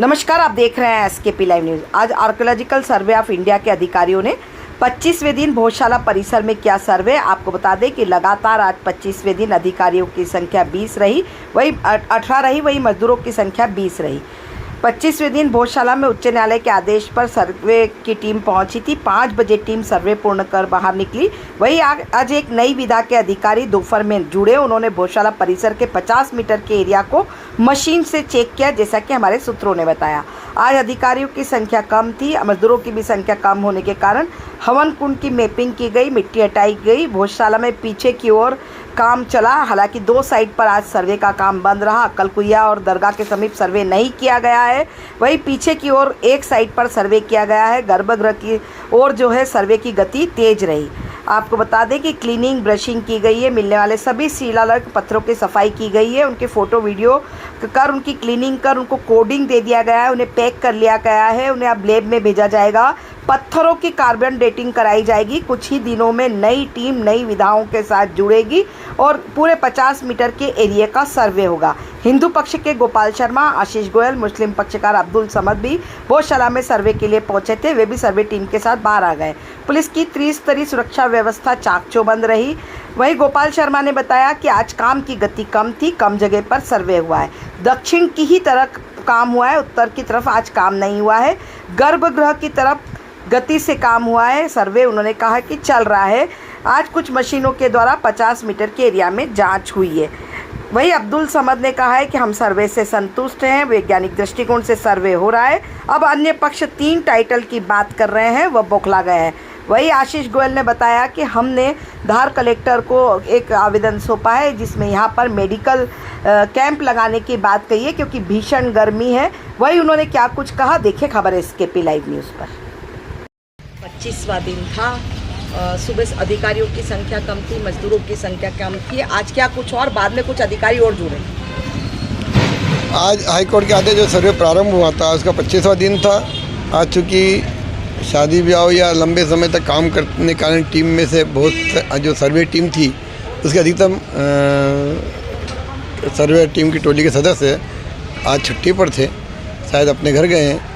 नमस्कार, आप देख रहे हैं एसकेपी लाइव न्यूज़। आज आर्कियोलॉजिकल सर्वे ऑफ इंडिया के अधिकारियों ने 25वें दिन भोजशाला परिसर में किया सर्वे। आपको बता दें कि लगातार आज 25वें दिन अधिकारियों की संख्या 20 रही, वही 18 रही, वही मजदूरों की संख्या 20 रही। 25वें दिन भोजशाला में उच्च न्यायालय के आदेश पर सर्वे की टीम पहुंची थी। 5 बजे टीम सर्वे पूर्ण कर बाहर निकली। वहीं आज एक नई विधा के अधिकारी दोपहर में जुड़े। उन्होंने भोजशाला परिसर के 50 मीटर के एरिया को मशीन से चेक किया, जैसा कि हमारे सूत्रों ने बताया। आज अधिकारियों की संख्या कम थी, मजदूरों की भी संख्या कम होने के कारण हवन कुंड की मैपिंग की गई, मिट्टी हटाई गई। भोजशाला में पीछे की ओर काम चला। हालांकि 2 साइट पर आज सर्वे का काम बंद रहा। अक्कलकुइया और दरगाह के समीप सर्वे नहीं किया गया है। वहीं पीछे की ओर एक साइट पर सर्वे किया गया है। गर्भगृह की ओर जो है सर्वे की गति तेज रही। आपको बता दें कि क्लीनिंग, ब्रशिंग की गई है। मिलने वाले सभी शिलालेख पत्थरों की सफाई की गई है। उनके फ़ोटो वीडियो कर उनकी क्लीनिंग कर उनको कोडिंग दे दिया गया है। उन्हें पैक कर लिया गया है। उन्हें अब लैब में भेजा जाएगा। पत्थरों की कार्बन डेटिंग कराई जाएगी। कुछ ही दिनों में नई टीम नई विधाओं के साथ जुड़ेगी और पूरे 50 मीटर के एरिया का सर्वे होगा। हिंदू पक्ष के गोपाल शर्मा, आशीष गोयल, मुस्लिम पक्षकार अब्दुल समद भी भोजशाला में सर्वे के लिए पहुंचे थे। वे भी सर्वे टीम के साथ बाहर आ गए। पुलिस की त्रिस्तरीय सुरक्षा व्यवस्था चाक-चौबंद रही। वहीं गोपाल शर्मा ने बताया कि आज काम की गति कम थी, कम जगह पर सर्वे हुआ है। दक्षिण की ही तरफ काम हुआ है, उत्तर की तरफ आज काम नहीं हुआ है। गर्भगृह की तरफ गति से काम हुआ है। सर्वे उन्होंने कहा कि चल रहा है। आज कुछ मशीनों के द्वारा 50 मीटर के एरिया में जांच हुई है। वहीं अब्दुल समद ने कहा है कि हम सर्वे से संतुष्ट हैं, वैज्ञानिक दृष्टिकोण से सर्वे हो रहा है। अब अन्य पक्ष 3 टाइटल की बात कर रहे हैं, वह बौखला गए हैं। वहीं आशीष गोयल ने बताया कि हमने धार कलेक्टर को एक आवेदन सौंपा है, जिसमें यहाँ पर मेडिकल कैंप लगाने की बात कही है, क्योंकि भीषण गर्मी है। वहीं उन्होंने क्या कुछ कहा, देखें खबर एसकेपी लाइव न्यूज़ पर। 25वां दिन था। सुबह से अधिकारियों की संख्या कम थी, मजदूरों की संख्या कम थी। आज क्या कुछ और बाद में कुछ अधिकारी और जुड़े? आज हाईकोर्ट के आदेश जो सर्वे प्रारंभ हुआ था, उसका 25वां दिन था। आज चूँकि शादी ब्याह या लंबे समय तक काम करने के कारण टीम में से बहुत जो सर्वे टीम थी उसके अधिकतम सर्वे टीम की टोली के सदस्य आज छुट्टी पर थे, शायद अपने घर गए हैं।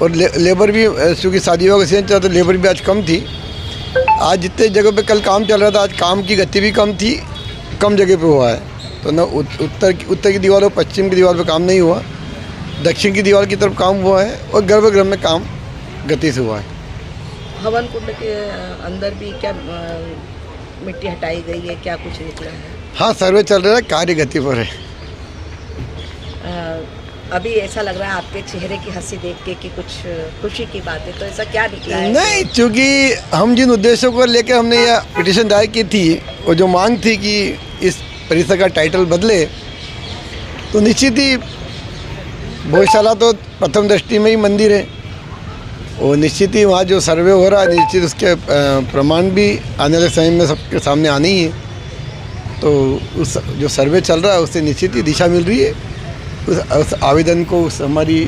और लेबर भी, चूँकि शादी ब्याह का सीजन चला तो लेबर भी आज कम थी। आज जितने जगह पे कल काम चल रहा था, आज काम की गति भी कम थी, कम जगह पे हुआ है। तो न उत्तर की दीवार और पश्चिम की दीवार पे काम नहीं हुआ, दक्षिण की दीवार की तरफ काम हुआ है और गर्भगृह में काम गति से हुआ है। हवन कुंड के अंदर भी क्या मिट्टी हटाई गई है, क्या कुछ निकला है? हाँ, सर्वे चल रहा है, कार्य गति पर है। अभी ऐसा लग रहा है आपके चेहरे की हंसी देख के कि कुछ खुशी की बात है, तो ऐसा क्या निकला है? नहीं, चूँकि हम जिन उद्देश्यों को लेकर हमने यह पिटीशन दायर की थी और जो मांग थी कि इस परिसर का टाइटल बदले, तो निश्चित ही भोजशाला तो प्रथम दृष्टि में ही मंदिर है और निश्चित ही वहाँ जो सर्वे हो रहा है, निश्चित उसके प्रमाण भी आने वाले समय में सबके सामने आने ही है। तो उस जो सर्वे चल रहा है उससे निश्चित ही दिशा मिल रही है उस आवेदन को, उस हमारी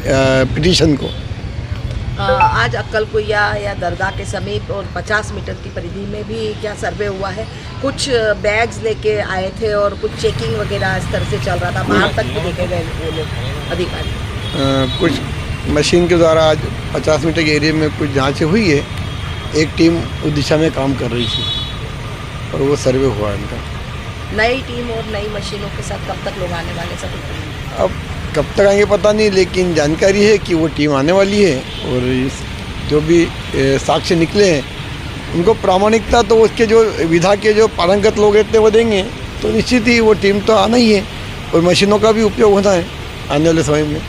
पिटीशन को। आज अक्कलकुइया या दरगाह के समीप और 50 मीटर की परिधि में भी क्या सर्वे हुआ है? कुछ बैग्स लेके आए थे और कुछ चेकिंग वगैरह इस तरह से चल रहा था, बाहर तक भी देखे गए वो लोग अधिकारी। कुछ मशीन के द्वारा आज 50 मीटर के एरिया में कुछ जाँच हुई है। एक टीम उस दिशा में काम कर रही थी और वो सर्वे हुआ इनका। नई टीम और नई मशीनों के साथ कब तक लोग आने वाले सब? अब कब तक आएंगे पता नहीं, लेकिन जानकारी है कि वो टीम आने वाली है और जो भी साक्ष्य निकले हैं उनको प्रामाणिकता तो उसके जो विधा के जो पारंगत लोग रहते हैं वो देंगे। तो निश्चित ही वो टीम तो आना ही है और मशीनों का भी उपयोग होना है आने वाले समय में।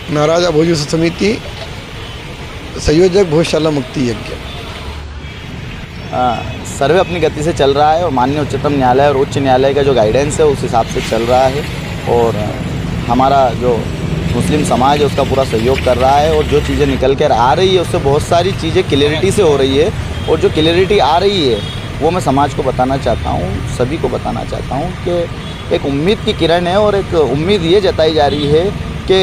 महाराजा भोजोत्सव समिति, संयोजक भोजशाला मुक्ति यज्ञ। सर्वे अपनी गति से चल रहा है और माननीय उच्चतम न्यायालय और उच्च न्यायालय का जो गाइडेंस है उस हिसाब से चल रहा है और हमारा जो मुस्लिम समाज है उसका पूरा सहयोग कर रहा है और जो चीज़ें निकल कर आ रही है उससे बहुत सारी चीज़ें क्लियरिटी से हो रही है और जो क्लियरिटी आ रही है वो मैं समाज को बताना चाहता हूँ, सभी को बताना चाहता हूँ कि एक उम्मीद की किरण है और एक उम्मीद ये जताई जा रही है कि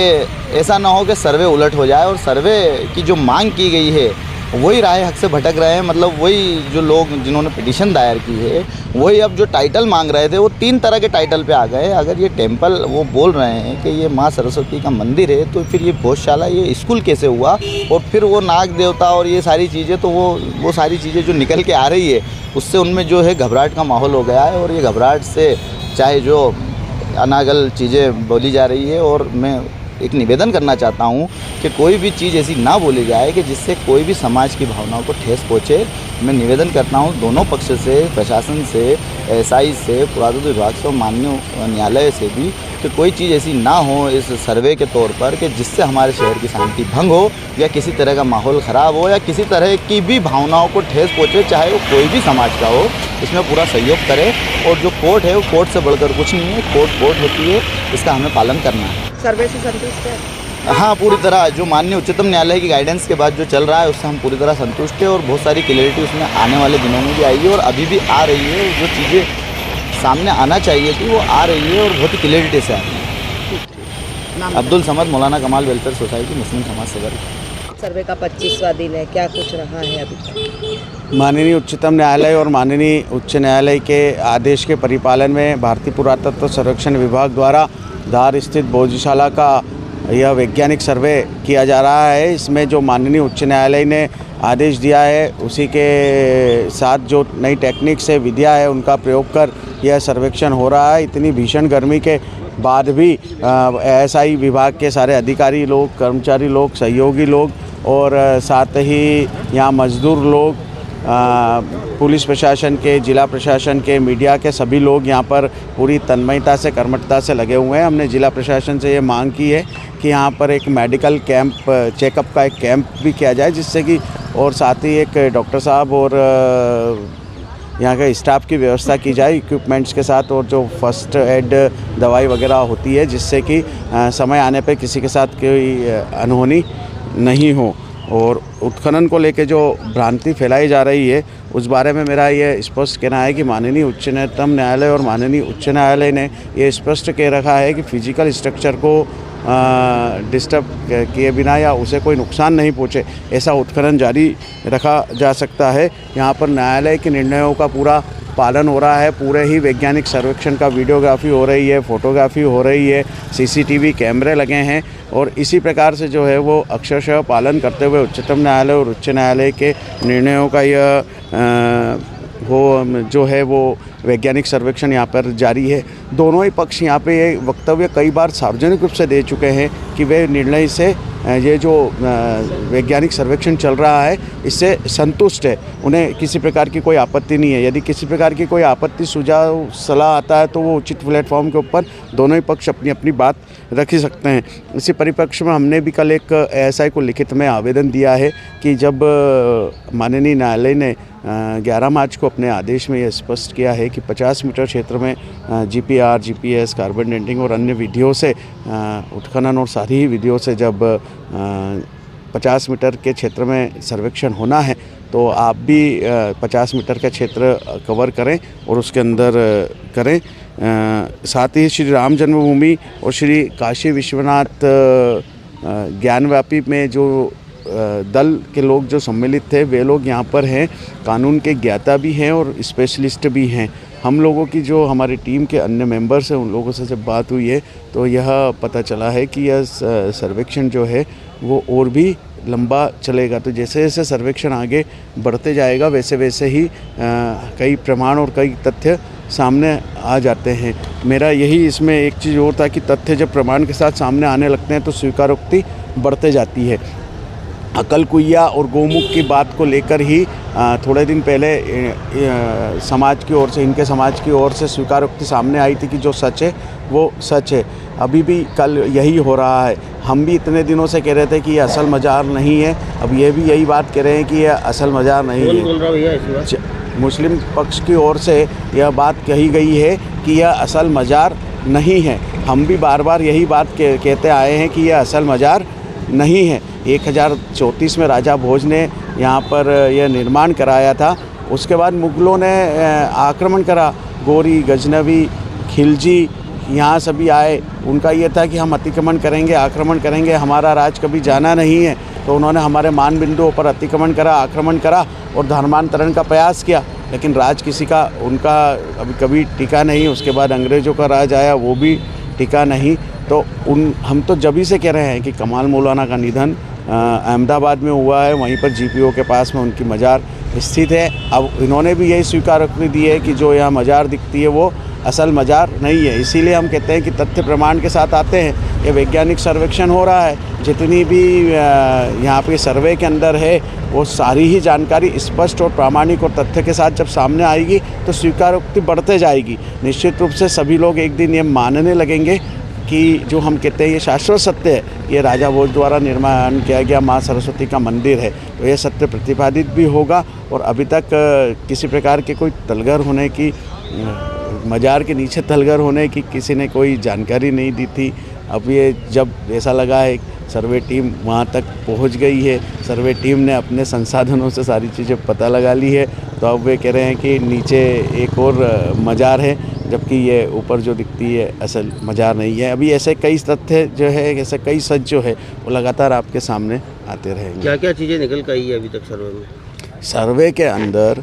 ऐसा ना हो कि सर्वे उलट हो जाए और सर्वे की जो मांग की गई है वही राह हक से भटक रहे हैं। मतलब वही जो लोग जिन्होंने पिटीशन दायर की है वही अब जो टाइटल मांग रहे थे वो 3 तरह के टाइटल पे आ गए। अगर ये टेम्पल वो बोल रहे हैं कि ये माँ सरस्वती का मंदिर है तो फिर ये भोजशाला ये स्कूल कैसे हुआ? और फिर वो नाग देवता और ये सारी चीज़ें, तो वो सारी चीज़ें जो निकल के आ रही है उससे उनमें जो है घबराहट का माहौल हो गया है। और ये घबराहट से चाहे जो अनागल चीज़ें बोली जा रही है, और मैं एक निवेदन करना चाहता हूँ कि कोई भी चीज़ ऐसी ना बोली जाए कि जिससे कोई भी समाज की भावनाओं को ठेस पहुँचे। मैं निवेदन करता हूँ दोनों पक्ष से, प्रशासन से, एसआई से, पुरातत्व विभाग से और माननीय न्यायालय से भी, कि कोई चीज़ ऐसी ना हो इस सर्वे के तौर पर कि जिससे हमारे शहर की शांति भंग हो या किसी तरह का माहौल ख़राब हो या किसी तरह की भी भावनाओं को ठेस पहुँचे, चाहे वो कोई भी समाज का हो। इसमें पूरा सहयोग करें। और जो कोर्ट है वो कोर्ट से बढ़कर कुछ नहीं है, कोर्ट होती है, इसका हमें पालन करना है। सर्वे से संतुष्ट है? हाँ, पूरी तरह जो माननीय उच्चतम न्यायालय की गाइडेंस के बाद जो चल रहा है उससे हम पूरी तरह संतुष्ट हैं। और बहुत सारी क्लियरिटी उसमें आने वाले दिनों में भी आएगी और अभी भी आ रही है। जो चीज़ें सामने आना चाहिए थी वो आ रही है और बहुत ही क्लियरिटी से आ रही है। अब्दुल समद, मौलाना कमाल वेलफेयर सोसाइटी, मुस्लिम समाज सेवा। सर्वे का 25वां दिन है, क्या कुछ रहा है अभी तक? माननीय उच्चतम न्यायालय और माननीय उच्च न्यायालय के आदेश के परिपालन में भारतीय पुरातत्व सर्वेक्षण विभाग द्वारा धार स्थित भोजशाला का यह वैज्ञानिक सर्वे किया जा रहा है। इसमें जो माननीय उच्च न्यायालय ने आदेश दिया है उसी के साथ जो नई टेक्निक से विधियाँ है उनका प्रयोग कर यह सर्वेक्षण हो रहा है। इतनी भीषण गर्मी के बाद भी एएसआई विभाग के सारे अधिकारी लोग, कर्मचारी लोग, सहयोगी लोग और साथ ही यहाँ मजदूर लोग, पुलिस प्रशासन के, जिला प्रशासन के, मीडिया के सभी लोग यहाँ पर पूरी तन्मयता से, कर्मठता से लगे हुए हैं। हमने जिला प्रशासन से ये मांग की है कि यहाँ पर एक मेडिकल कैंप, चेकअप का एक कैंप भी किया जाए, जिससे कि और साथ ही एक डॉक्टर साहब और यहाँ के स्टाफ की व्यवस्था की जाए इक्विपमेंट्स के साथ, और जो फर्स्ट एड दवाई वगैरह होती है, जिससे कि समय आने पे किसी के साथ कोई अनहोनी नहीं हो। और उत्खनन को लेके जो भ्रांति फैलाई जा रही है उस बारे में मेरा ये स्पष्ट कहना है कि माननीय उच्चतम न्यायालय और माननीय उच्च न्यायालय ने ये स्पष्ट कह रखा है कि फिजिकल स्ट्रक्चर को डिस्टर्ब किए बिना या उसे कोई नुकसान नहीं पहुँचे ऐसा उत्खनन जारी रखा जा सकता है। यहाँ पर न्यायालय के निर्णयों का पूरा पालन हो रहा है। पूरे ही वैज्ञानिक सर्वेक्षण का वीडियोग्राफी हो रही है, फोटोग्राफी हो रही है, सीसीटीवी कैमरे लगे हैं और इसी प्रकार से जो है वो अक्षरशः पालन करते हुए उच्चतम न्यायालय और उच्च न्यायालय के निर्णयों का यह जो है वो वैज्ञानिक सर्वेक्षण यहाँ पर जारी है। दोनों ही पक्ष यहाँ पे ये वक्तव्य कई बार सार्वजनिक रूप से दे चुके हैं कि वे निर्णय से ये जो वैज्ञानिक सर्वेक्षण चल रहा है इससे संतुष्ट है, उन्हें किसी प्रकार की कोई आपत्ति नहीं है। यदि किसी प्रकार की कोई आपत्ति, सुझाव, सलाह आता है तो वो उचित प्लेटफॉर्म के ऊपर दोनों ही पक्ष अपनी अपनी बात रख ही सकते हैं। इसी परिप्रेक्ष्य में हमने भी कल एक एएसआई को लिखित में आवेदन दिया है कि जब माननीय न्यायालय ने 11 मार्च को अपने आदेश में यह स्पष्ट किया है कि 50 मीटर क्षेत्र में जीपीआर, जीपीएस, कार्बन डेटिंग और अन्य विधियों से उत्खनन और सारी ही विधियों से जब 50 मीटर के क्षेत्र में सर्वेक्षण होना है तो आप भी 50 मीटर का क्षेत्र कवर करें और उसके अंदर करें। साथ ही श्री राम जन्मभूमि और श्री काशी विश्वनाथ ज्ञानव्यापी में जो दल के लोग जो सम्मिलित थे वे लोग यहाँ पर हैं, कानून के ज्ञाता भी हैं और स्पेशलिस्ट भी हैं। हम लोगों की जो हमारी टीम के अन्य मेंबर्स हैं उन लोगों से जब बात हुई है तो यह पता चला है कि यह सर्वेक्षण जो है वो और भी लंबा चलेगा। तो जैसे जैसे सर्वेक्षण आगे बढ़ते जाएगा वैसे वैसे ही कई प्रमाण और कई तथ्य सामने आ जाते हैं। मेरा यही इसमें एक चीज़ और था कि तथ्य जब प्रमाण के साथ सामने आने लगते हैं तो स्वीकारोक्ति बढ़ते जाती है। अकल कुइया और गौमुख की बात को लेकर ही थोड़े दिन पहले समाज की ओर से, इनके समाज की ओर से स्वीकारोक्ति सामने आई थी कि जो सच है वो सच है। अभी भी कल यही हो रहा है। हम भी इतने दिनों से कह रहे थे कि ये असल मज़ार नहीं है, अब ये भी यही बात कह रहे हैं कि यह असल मज़ार नहीं है। बोल रहा भैया इस बात? मुस्लिम पक्ष की ओर से यह बात कही गई है कि यह असल मज़ार नहीं है। हम भी बार बार यही बात कहते आए हैं कि यह असल मज़ार नहीं है। 1034 में राजा भोज ने यहाँ पर यह निर्माण कराया था। उसके बाद मुग़लों ने आक्रमण करा, गोरी, गजनवी, खिलजी यहाँ सभी आए। उनका ये था कि हम अतिक्रमण करेंगे, आक्रमण करेंगे, हमारा राज कभी जाना नहीं है। तो उन्होंने हमारे मान बिंदुओं पर अतिक्रमण करा, आक्रमण करा और धर्मांतरण का प्रयास किया, लेकिन राज किसी का उनका अभी कभी टिका नहीं। उसके बाद अंग्रेज़ों का राज आया, वो भी टिका नहीं। तो हम तो जब ही से कह रहे हैं कि कमाल मौलाना का निधन अहमदाबाद में हुआ है, वहीं पर GPO के पास में उनकी मज़ार स्थित है। अब इन्होंने भी यही स्वीकारोक्ति दी है कि जो यहाँ मज़ार दिखती है वो असल मज़ार नहीं है। इसीलिए हम कहते हैं कि तथ्य प्रमाण के साथ आते हैं। ये वैज्ञानिक सर्वेक्षण हो रहा है, जितनी भी यहाँ पे सर्वे के अंदर है वो सारी ही जानकारी स्पष्ट और प्रामाणिक और तथ्य के साथ जब सामने आएगी तो स्वीकारोक्ति बढ़ते जाएगी। निश्चित रूप से सभी लोग एक दिन ये मानने लगेंगे कि जो हम कहते हैं ये शाश्वत सत्य है, ये राजा भोज द्वारा निर्माण किया गया माँ सरस्वती का मंदिर है, तो ये सत्य प्रतिपादित भी होगा। और अभी तक किसी प्रकार के कोई तलगर होने की, मज़ार के नीचे तलगर होने की किसी ने कोई जानकारी नहीं दी थी। अब ये जब ऐसा लगा है सर्वे टीम वहाँ तक पहुँच गई है, सर्वे टीम ने अपने संसाधनों से सारी चीज़ें पता लगा ली है, तो अब वे कह रहे हैं कि नीचे एक और मज़ार है, जबकि ये ऊपर जो दिखती है असल मज़ार नहीं है। अभी ऐसे कई तथ्य जो है, ऐसे कई सच जो है वो लगातार आपके सामने आते रहेंगे। क्या क्या चीज़ें निकल कर आई है अभी तक सर्वे में? सर्वे के अंदर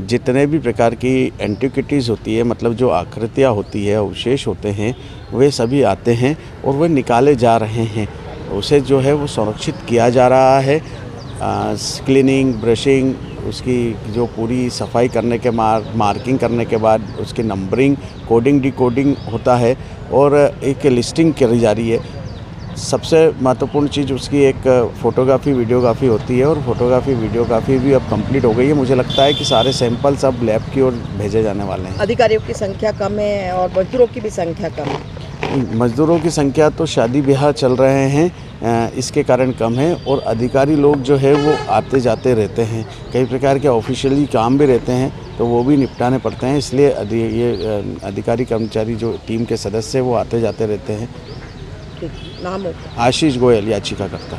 जितने भी प्रकार की एंटिक्विटीज़ होती है, मतलब जो आकृतियाँ होती है, अवशेष होते हैं, वे सभी आते हैं और वे निकाले जा रहे हैं। उसे जो है वो संरक्षित किया जा रहा है। क्लीनिंग, ब्रशिंग, उसकी जो पूरी सफाई करने के मार्किंग करने के बाद उसकी नंबरिंग, कोडिंग, डिकोडिंग होता है और एक लिस्टिंग करी जा रही है। सबसे महत्वपूर्ण चीज़ उसकी एक फ़ोटोग्राफी, वीडियोग्राफी होती है और फोटोग्राफी, वीडियोग्राफी भी अब कंप्लीट हो गई है। मुझे लगता है कि सारे सैंपल्स अब लैब की ओर भेजे जाने वाले हैं। अधिकारियों की संख्या कम है और मजदूरों की भी संख्या कम है। मज़दूरों की संख्या तो शादी ब्याह चल रहे हैं, इसके कारण कम है, और अधिकारी लोग जो है वो आते जाते रहते हैं। कई प्रकार के ऑफिशियली काम भी रहते हैं तो वो भी निपटाने पड़ते हैं, इसलिए ये अधिकारी कर्मचारी जो टीम के सदस्य वो आते जाते रहते हैं। नाम आशीष गोयल, याचिकाकर्ता।